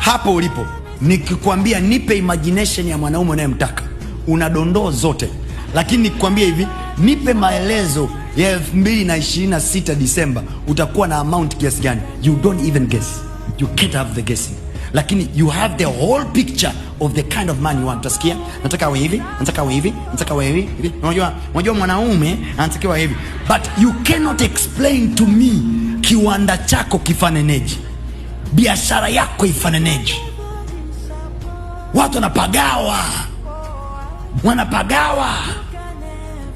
hapo ulipo, nikikwambia nipe imagination ya mwanaume unayemtaka, una dondoo zote. Lakini nikikwambia hivi, nipe maelezo ya 2026 Disemba, utakuwa na amount kiasi gani? You don't even guess. You can't have the guessing. Lakini you have the whole picture of the kind of man you want. Utasikia, nataka awe hivi, nataka awe hivi, nataka awe hivi. Unajua mwanaume anatakiwa hivi. But you cannot explain to me kiwanda chako kifaneneje, biashara yako ifaneneje. Watu wanapagawa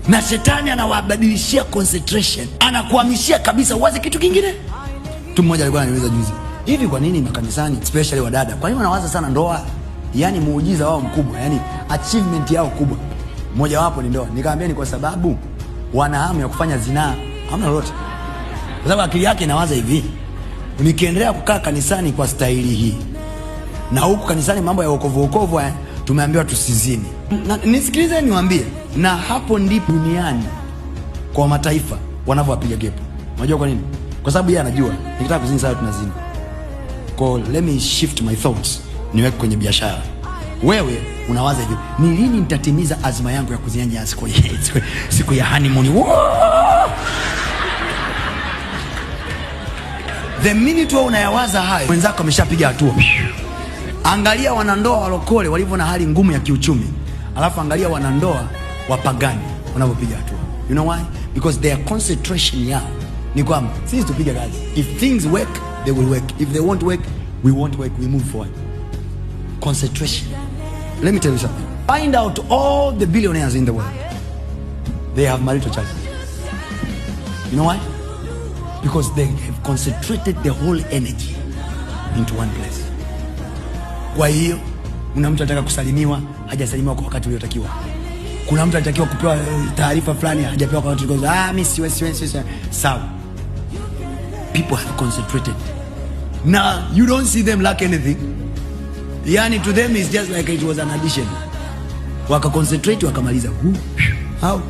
na shetani anawabadilishia concentration, anakuhamishia kabisa uwaze kitu kingine. Mtu mmoja alikuwa ananiuliza juzi, hivi kwa nini makanisani especially wadada, kwa nini wanawaza sana ndoa? Yani muujiza wao mkubwa, yani achievement yao kubwa, mmoja wapo ni ndoa. Nikamwambia ni kwa sababu wana hamu ya kufanya zinaa, hamna lolote. Kwa sababu akili yake inawaza hivi, nikiendelea kukaa kanisani kwa staili hii, na huku kanisani mambo ya wokovu tumeambiwa tusizini. Nisikilize niwaambie, na hapo ndipo duniani kwa mataifa wanavyopiga gepo. Unajua kwa nini? Kwa sababu yeye anajua nikitaka kuzini sawa tunazini. Kwa let me shift my thoughts, niweke kwenye biashara. Wewe unawaza hivi, ni lini nitatimiza azma yangu ya kuzianja siku ya honeymoon? The minute wewe unayawaza hayo, wenzako ameshapiga hatua. Angalia wanandoa walokole walivyo na hali ngumu ya kiuchumi, alafu angalia wanandoa wapagani wanavyopiga hatua. You know why? Because their concentration yao ni kwamba sisi tupige kazi. If things work, they will work. If they won't work, we won't work. We move forward. Concentration. Let me tell you something. Find out all the billionaires in the world. They have marital challenges. You know why? Because they have concentrated the whole energy into one place. Kwa hiyo kuna mtu anataka kusalimiwa, hajasalimiwa kwa wakati uliotakiwa. Kuna mtu anatakiwa kupewa taarifa fulani, hajapewa kwa wakati uliotakiwa. Mimi siwezi. Sawa. People have concentrated. Now you don't see them lack anything. Yani to them it's just like it was an addition. Waka concentrate wakamaliza. How?